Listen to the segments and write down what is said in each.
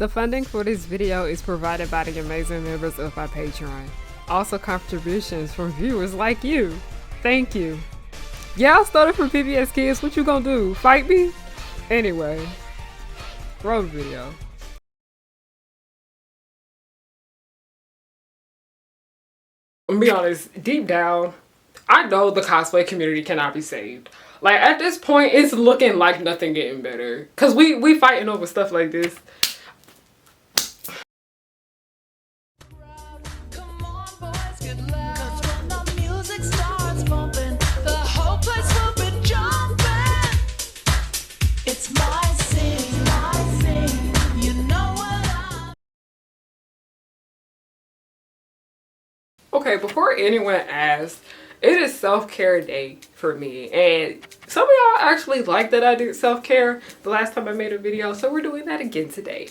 The funding for this video is provided by the amazing members of my Patreon. Also contributions from viewers like you. Thank you. Yeah, I started from PBS Kids. What you gonna do? Fight me? Anyway, roll the video. I'm gonna be honest, deep down, I know the cosplay community cannot be saved. Like, at this point, it's looking like nothing getting better. Cause we fighting over stuff like this. Okay, before anyone asks, it is self-care day for me, and some of y'all actually like that I did self-care the last time I made a video, so we're doing that again today.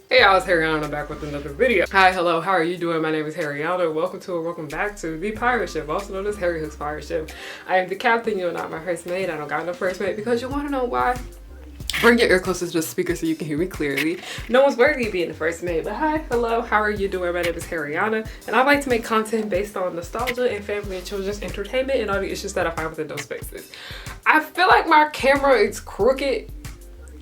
Hey y'all, it's Harriana back with another video. Hi, hello, how are you doing? My name is Harriana. Welcome back to the pirate ship, also known as Harry Hook's pirate ship. I am the captain. You're not my first mate. I don't got no first mate because you want to know why? Bring your ear closer to the speaker so you can hear me clearly. No one's worthy of being the first mate, but hi, hello, how are you doing? My name is Harriana, and I like to make content based on nostalgia and family and children's entertainment and all the issues that I find within those spaces. I feel like my camera is crooked.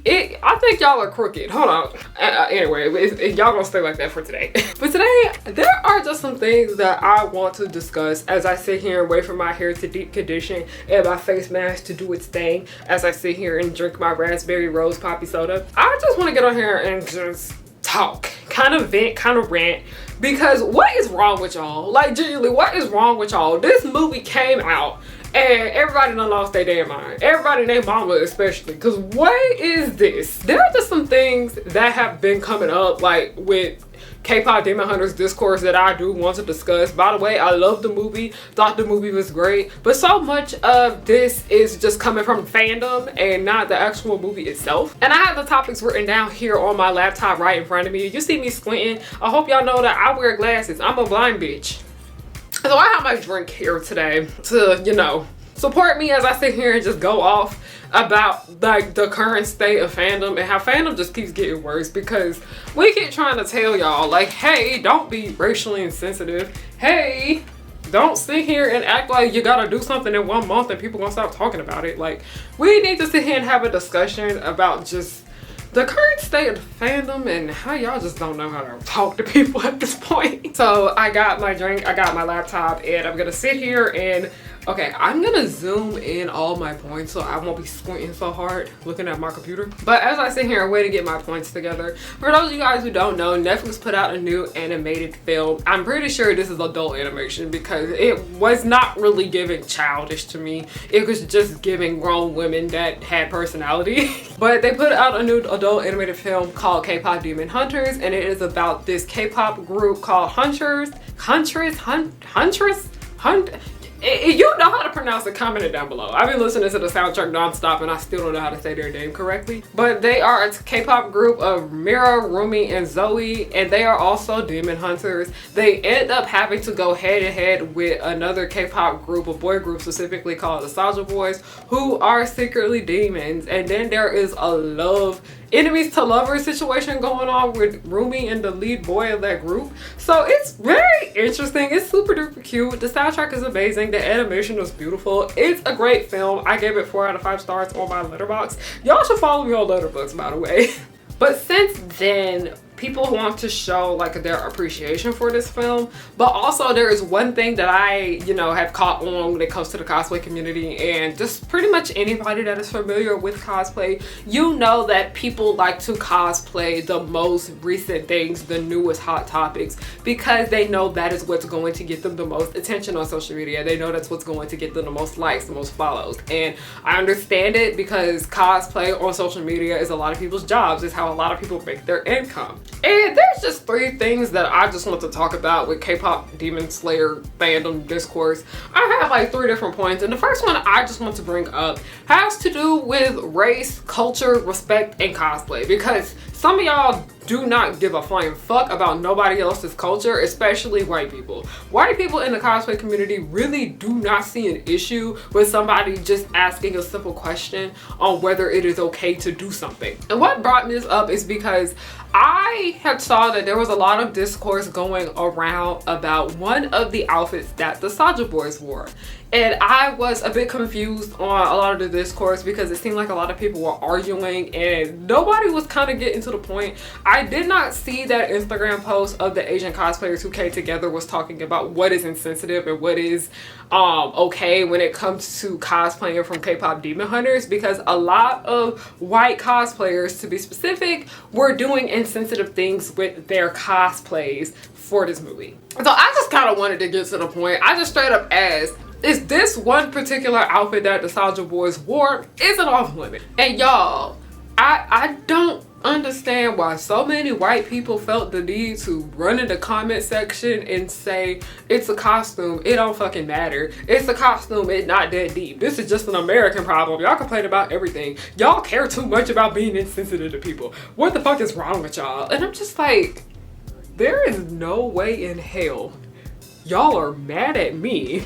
I think y'all are crooked. Hold on. Anyway, y'all gonna stay like that for today. But today, there are just some things that I want to discuss as I sit here and wait for my hair to deep condition and my face mask to do its thing as I sit here and drink my raspberry rose poppy soda. I just want to get on here and just talk, kind of vent, kind of rant, because what is wrong with y'all? Like, genuinely, what is wrong with y'all? This movie came out and everybody done lost their damn mind. Everybody and their mama especially. Because what is this? There are just some things that have been coming up, like with K-pop Demon Hunters discourse, that I do want to discuss. By the way, I love the movie. Thought the movie was great. But so much of this is just coming from fandom and not the actual movie itself. And I have the topics written down here on my laptop right in front of me. You see me squinting. I hope y'all know that I wear glasses. I'm a blind bitch. So I have my drink here today to, you know, support me as I sit here and just go off about like the current state of fandom and how fandom just keeps getting worse, because we keep trying to tell y'all like, hey, don't be racially insensitive. Hey, don't sit here and act like you gotta do something in 1 month and people gonna stop talking about it. Like, we need to sit here and have a discussion about just the current state of fandom and how y'all just don't know how to talk to people at this point. So I got my drink, I got my laptop, and I'm gonna sit here and, okay, I'm gonna zoom in all my points so I won't be squinting so hard looking at my computer. But as I sit here and wait to get my points together, for those of you guys who don't know, Netflix put out a new animated film. I'm pretty sure this is adult animation because it was not really giving childish to me. It was just giving grown women that had personality. But they put out a new adult animated film called K-pop Demon Hunters, and it is about this K-pop group called Huntress. You know how to pronounce it, comment it down below. I've been listening to the soundtrack nonstop and I still don't know how to say their name correctly. But they are a K-pop group of Mira, Rumi, and Zoe, and they are also demon hunters. They end up having to go head to head with another K-pop group, a boy group specifically called the Soldier Boys, who are secretly demons. And then there is a enemies to lovers situation going on with Rumi and the lead boy of that group. So it's very interesting. It's super duper cute. The soundtrack is amazing. The animation is beautiful. It's a great film. I gave it 4 out of 5 stars on my Letterboxd. Y'all should follow me on Letterboxd, by the way. But since then, people want to show like their appreciation for this film, but also there is one thing that I, you know, have caught on when it comes to the cosplay community and just pretty much anybody that is familiar with cosplay. You know that people like to cosplay the most recent things, the newest hot topics, because they know that is what's going to get them the most attention on social media. They know that's what's going to get them the most likes, the most follows. And I understand it because cosplay on social media is a lot of people's jobs. It's how a lot of people make their income. And there's just 3 things that I just want to talk about with K-pop Demon Slayer fandom discourse. I have like 3 different points, and the first one I just want to bring up has to do with race, culture, respect, and cosplay, because some of y'all do not give a flying fuck about nobody else's culture, especially white people. White people in the cosplay community really do not see an issue with somebody just asking a simple question on whether it is okay to do something. And what brought this up is because I had saw that there was a lot of discourse going around about one of the outfits that the Soulja Boys wore. And I was a bit confused on a lot of the discourse because it seemed like a lot of people were arguing and nobody was kind of getting to the point. I did not see that Instagram post of the Asian cosplayers who came together was talking about what is insensitive and what is okay when it comes to cosplaying from K-pop demon hunters, because a lot of white cosplayers, to be specific, were doing insensitive things with their cosplays for this movie. So I just kind of wanted to get to the point. I just straight up asked, is this one particular outfit that the Soulja Boys wore, is it off limit? And y'all, I don't understand why so many white people felt the need to run in the comment section and say it's a costume, it don't fucking matter, it's a costume, it's not that deep, this is just an American problem, y'all complain about everything, y'all care too much about being insensitive to people, what the fuck is wrong with y'all? And I'm just like, there is no way in hell y'all are mad at me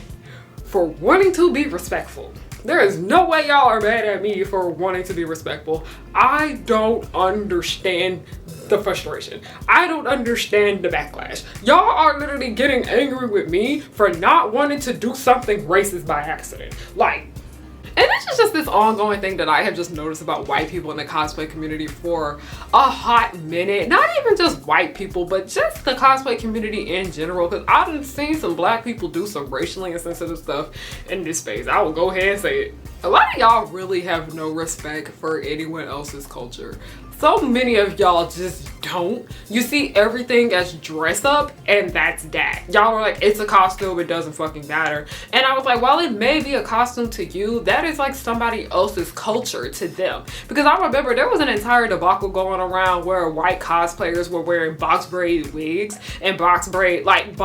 for wanting to be respectful. There is no way y'all are mad at me for wanting to be respectful. I don't understand the frustration. I don't understand the backlash. Y'all are literally getting angry with me for not wanting to do something racist by accident. Like, and this is just this ongoing thing that I have just noticed about white people in the cosplay community for a hot minute. Not even just white people, but just the cosplay community in general. Because I've seen some black people do some racially insensitive stuff in this space. I will go ahead and say it. A lot of y'all really have no respect for anyone else's culture. So many of y'all just don't. You see everything as dress up and that's that. Y'all are like, it's a costume, it doesn't fucking matter. And I was like, while it may be a costume to you, that is like somebody else's culture to them. Because I remember there was an entire debacle going around where white cosplayers were wearing box braid wigs and box braid, like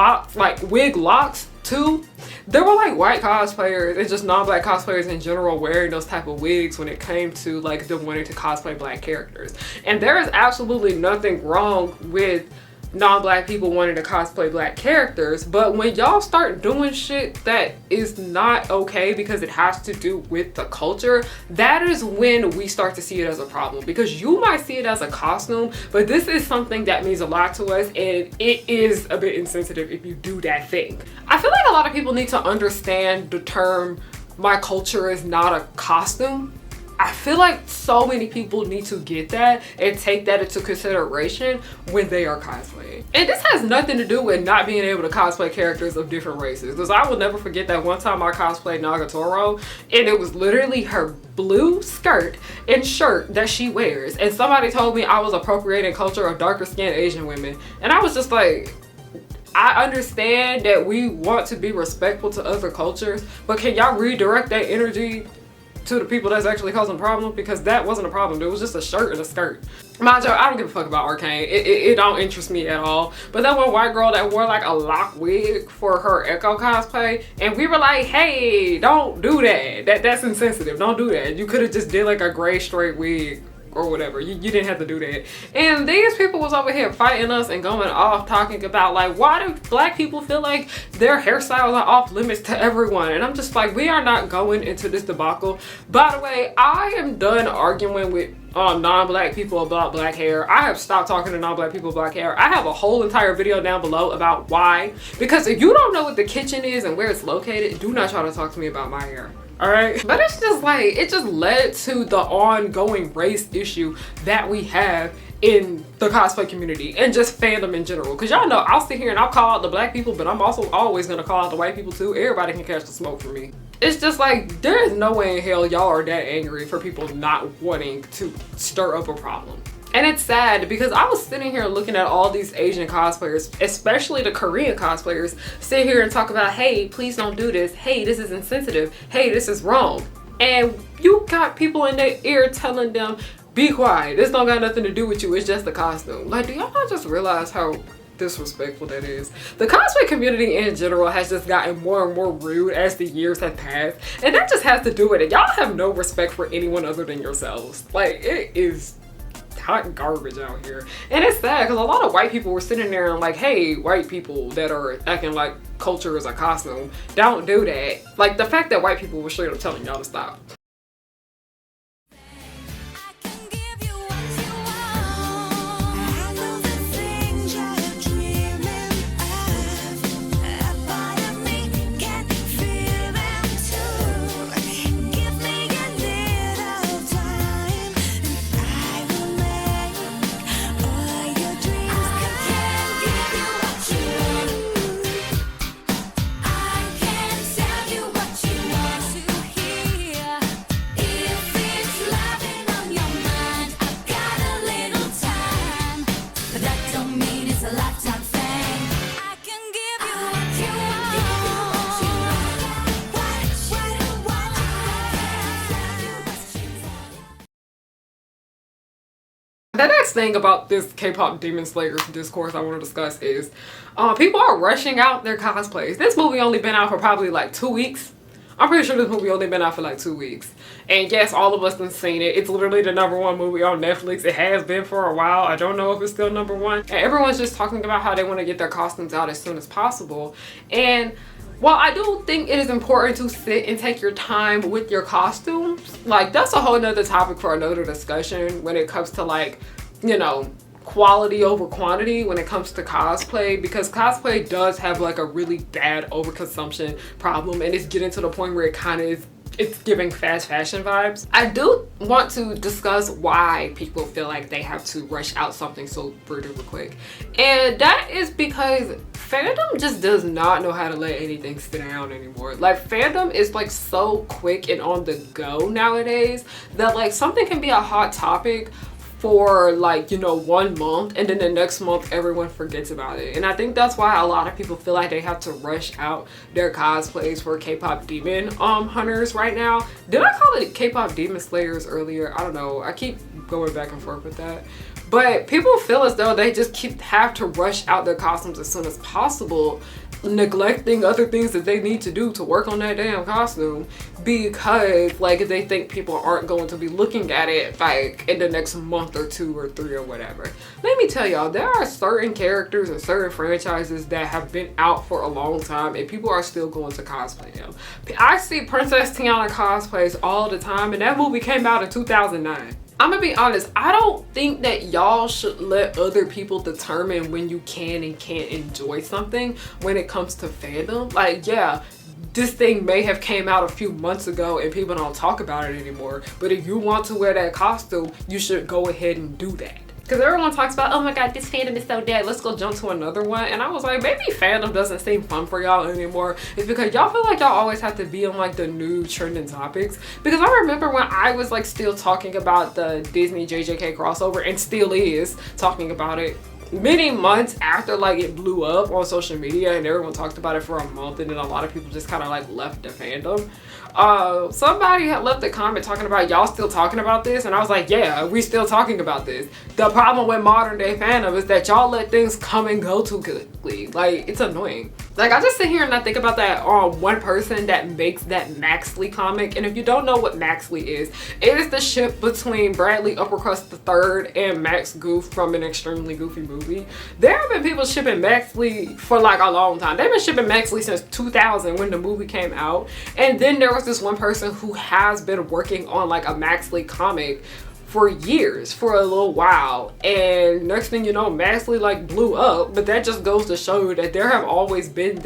wig locks too. There were like white cosplayers and just non-black cosplayers in general wearing those type of wigs when it came to like them wanting to cosplay black characters. And there is absolutely nothing wrong with non-black people wanting to cosplay black characters, but when y'all start doing shit that is not okay because it has to do with the culture, that is when we start to see it as a problem. Because you might see it as a costume, but this is something that means a lot to us and it is a bit insensitive if you do that thing. I feel like a lot of people need to understand the term "my culture is not a costume." I feel like so many people need to get that and take that into consideration when they are cosplaying. And this has nothing to do with not being able to cosplay characters of different races. Because I will never forget that one time I cosplayed Nagatoro and it was literally her blue skirt and shirt that she wears. And somebody told me I was appropriating culture of darker skinned Asian women. And I was just like, I understand that we want to be respectful to other cultures, but can y'all redirect that energy to the people that's actually causing a problem? Because that wasn't a problem. It was just a shirt and a skirt. Mind you, I don't give a fuck about Arcane. It don't interest me at all. But that one white girl that wore like a lock wig for her Echo cosplay, and we were like, hey, don't do that. That's insensitive. Don't do that. You could have just did like a gray straight wig or whatever. You didn't have to do that. And these people was over here fighting us and going off talking about like, why do black people feel like their hairstyles are off limits to everyone? And I'm just like, we are not going into this debacle. By the way, I am done arguing with non-black people about black hair. I have stopped talking to non-black people about black hair. I have a whole entire video down below about why. Because if you don't know what the kitchen is and where it's located, do not try to talk to me about my hair. All right, but it's just like, it just led to the ongoing race issue that we have in the cosplay community and just fandom in general. Because y'all know I'll sit here and I'll call out the black people, but I'm also always gonna call out the white people too. Everybody can catch the smoke for me. It's just like, there is no way in hell y'all are that angry for people not wanting to stir up a problem. And it's sad because I was sitting here looking at all these Asian cosplayers, especially the Korean cosplayers, sit here and talk about, hey, please don't do this. Hey, this is insensitive. Hey, this is wrong. And you got people in their ear telling them, be quiet. This don't got nothing to do with you. It's just a costume. Like, do y'all not just realize how disrespectful that is? The cosplay community in general has just gotten more and more rude as the years have passed. And that just has to do with it. Y'all have no respect for anyone other than yourselves. Like, it is hot garbage out here. And it's sad because a lot of white people were sitting there and like, hey, white people that are acting like culture is a costume, don't do that. Like, the fact that white people were straight up telling y'all to stop. the next thing about this K-pop Demon Slayers discourse I want to discuss is people are rushing out their cosplays. This movie only been out for probably like 2 weeks. I'm pretty sure this movie only been out for like 2 weeks. And yes, all of us have seen it. It's literally the #1 movie on Netflix. It has been for a while. I don't know if it's still #1. And everyone's just talking about how they want to get their costumes out as soon as possible. And while I do think it is important to sit and take your time with your costumes, like that's a whole nother topic for another discussion when it comes to like, you know, quality over quantity when it comes to cosplay, because cosplay does have like a really bad overconsumption problem, and it's getting to the point where it kind of is, it's giving fast fashion vibes. I do want to discuss why people feel like they have to rush out something so super quick, and that is because fandom just does not know how to let anything sit down anymore. Like fandom is like so quick and on the go nowadays that like something can be a hot topic for like, you know, 1 month, and then the next month everyone forgets about it. And I think that's why a lot of people feel like they have to rush out their cosplays for K-pop demon hunters right now. Did I call it K-pop demon slayers earlier? I don't know, I keep going back and forth with that. But people feel as though they just have to rush out their costumes as soon as possible, neglecting other things that they need to do to work on that damn costume, because like they think people aren't going to be looking at it like in the next month or 2 or 3 or whatever. Let me tell y'all, there are certain characters and certain franchises that have been out for a long time and people are still going to cosplay them. I see Princess Tiana cosplays all the time, and that movie came out in 2009. I'm gonna be honest, I don't think that y'all should let other people determine when you can and can't enjoy something when it comes to fandom. Like, yeah, this thing may have came out a few months ago and people don't talk about it anymore, but if you want to wear that costume, you should go ahead and do that. Because everyone talks about, oh my god, this fandom is so dead, let's go jump to another one. And I was like, maybe fandom doesn't seem fun for y'all anymore. It's because y'all feel like y'all always have to be on like the new trending topics. Because I remember when I was like still talking about the Disney JJK crossover, and still is talking about it many months after like it blew up on social media, and everyone talked about it for a month, and then a lot of people just kind of like left the fandom. Somebody had left a comment talking about, y'all still talking about this, and I was like, yeah, we still talking about this. The problem with modern day fandom is that y'all let things come and go too quickly. Like, it's annoying. Like, I just sit here and I think about that one person that makes that Maxley comic. And if you don't know what Maxley is, it is the ship between Bradley Uppercrust III and Max Goof from an extremely goofy movie. There have been people shipping Maxley for like a long time. They've been shipping Maxley since 2000 when the movie came out. And then there was this one person who has been working on like a Maxley comic for years, for a little while, and next thing you know, Maxley like blew up. But that just goes to show you that there have always been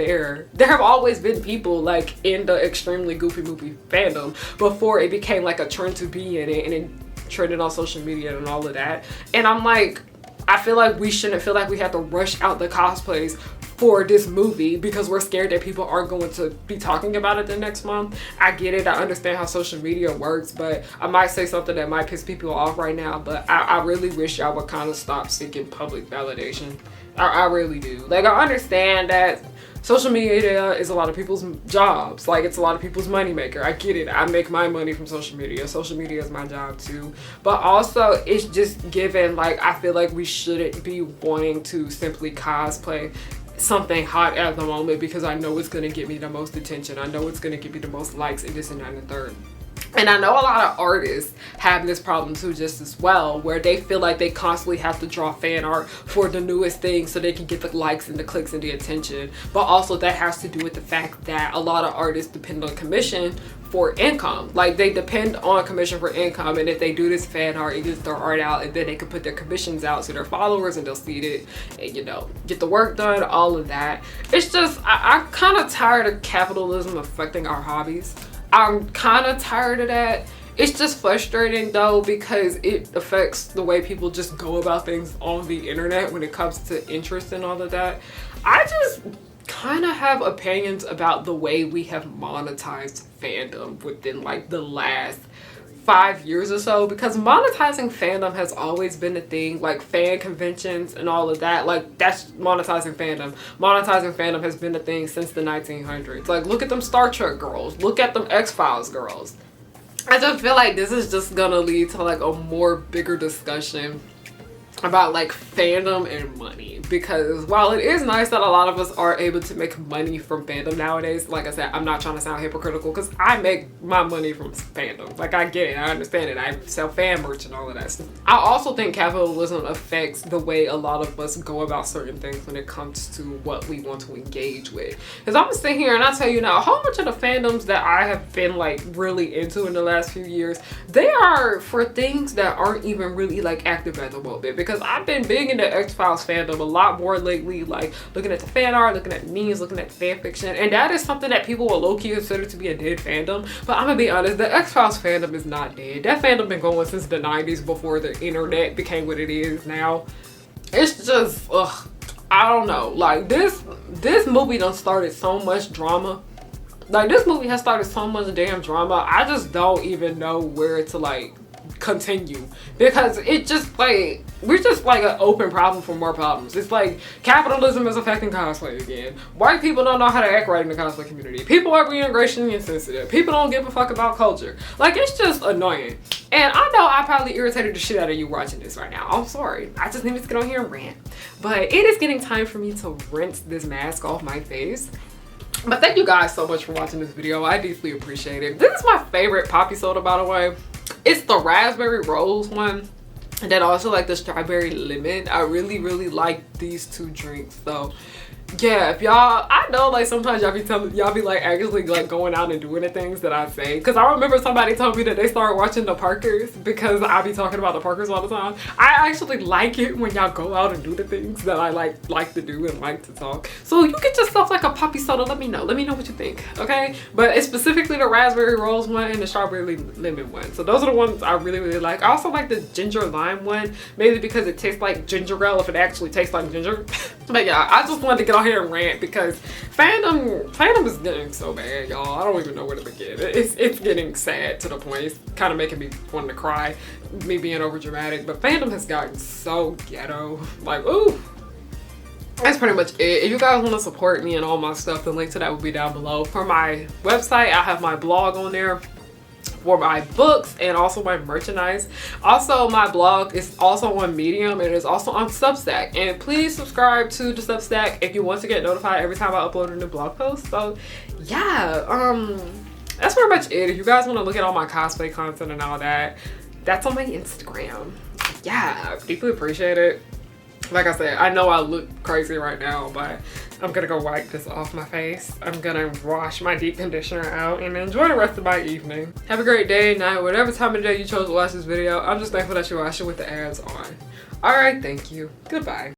people like in the extremely goofy movie fandom before it became like a trend to be in it, and it trended on social media and all of that. And I'm like, I feel like we shouldn't feel like we have to rush out the cosplays for this movie because we're scared that people aren't going to be talking about it the next month. I get it, I understand how social media works, but I might say something that might piss people off right now, but I really wish y'all would kind of stop seeking public validation. I really do. Like, I understand that social media is a lot of people's jobs. Like, it's a lot of people's moneymaker. I get it. I make my money from social media. Social media is my job too. But also, it's just given, like, I feel like we shouldn't be wanting to simply cosplay something hot at the moment because I know it's gonna get me the most attention. I know it's gonna get me the most likes and this and that and the third. And I know a lot of artists have this problem too just as well, where they feel like they constantly have to draw fan art for the newest thing so they can get the likes and the clicks and the attention. But also that has to do with the fact that a lot of artists depend on commission for income. Like, they depend on commission for income, and if they do this fan art, it gets their art out, and then they can put their commissions out to their followers and they'll see it and, you know, get the work done, all of that. It's just, I'm kind of tired of capitalism affecting our hobbies. I'm kind of tired of that. It's just frustrating though, because it affects the way people just go about things on the internet when it comes to interest and all of that. I just kind of have opinions about the way we have monetized fandom within like the last 5 years or so, because monetizing fandom has always been a thing. Like, fan conventions and all of that, like, that's monetizing fandom. Monetizing fandom has been a thing since the 1900s. Like, look at them Star Trek girls, look at them X-Files girls. I just feel like this is just gonna lead to like a more bigger discussion about like fandom and money, because while it is nice that a lot of us are able to make money from fandom nowadays, like I said, I'm not trying to sound hypocritical because I make my money from fandom. Like, I get it, I understand it, I sell fan merch and all of that stuff. I also think capitalism affects the way a lot of us go about certain things when it comes to what we want to engage with. Because I'm gonna sit here and I tell you now, a whole bunch of the fandoms that I have been like really into in the last few years, they are for things that aren't even really like active at the moment. Because I've been big into X-Files fandom a lot more lately, like looking at the fan art, looking at memes, looking at fan fiction, and that is something that people will low-key consider to be a dead fandom. But I'm gonna be honest, the X-Files fandom is not dead. That fandom been going since the 90s, before the internet became what it is now. It's just, ugh, I don't know. Like, this movie done started so much drama. Like, this movie has started so much damn drama. I just don't even know where to like continue, because it just like, we're just like an open problem for more problems. It's like capitalism is affecting cosplay again. White people don't know how to act right in the cosplay community. People are being racially insensitive. People don't give a fuck about culture. Like, it's just annoying. And I know I probably irritated the shit out of you watching this right now. I'm sorry. I just needed to get on here and rant. But it is getting time for me to rinse this mask off my face. But thank you guys so much for watching this video. I deeply appreciate it. This is my favorite poppy soda, by the way. It's the raspberry rose one, and then also like the strawberry lemon. I really like these two drinks though. Yeah, if y'all, I know like sometimes y'all be like actually like going out and doing the things that I say, because I remember somebody told me that they started watching the Parkers because I be talking about the Parkers all the time. I actually like it when y'all go out and do the things that I like to do and like to talk. So you get yourself like a poppy soda, let me know what you think, okay? But it's specifically the raspberry rose one and the strawberry lemon one. So those are the ones I really like. I also like the ginger lime one, maybe because it tastes like ginger ale if it actually tastes like ginger. But yeah, I just wanted to get on here and rant because fandom is getting so bad, y'all. I don't even know where to begin. It's getting sad to the point it's kind of making me want to cry, me being over dramatic. But fandom has gotten so ghetto. Like, ooh. That's pretty much it. If you guys want to support me and all my stuff, the link to that will be down below. For my website, I have my blog on there for my books and also my merchandise. Also, my blog is also on Medium and it's also on Substack. And please subscribe to the Substack if you want to get notified every time I upload a new blog post. So yeah, that's pretty much it. If you guys want to look at all my cosplay content and all that, that's on my Instagram. Yeah, I deeply appreciate it. Like I said, I know I look crazy right now, but I'm gonna go wipe this off my face. I'm gonna wash my deep conditioner out and enjoy the rest of my evening. Have a great day, night, whatever time of day you chose to watch this video. I'm just thankful that you watched it with the ads on. All right, thank you. Goodbye.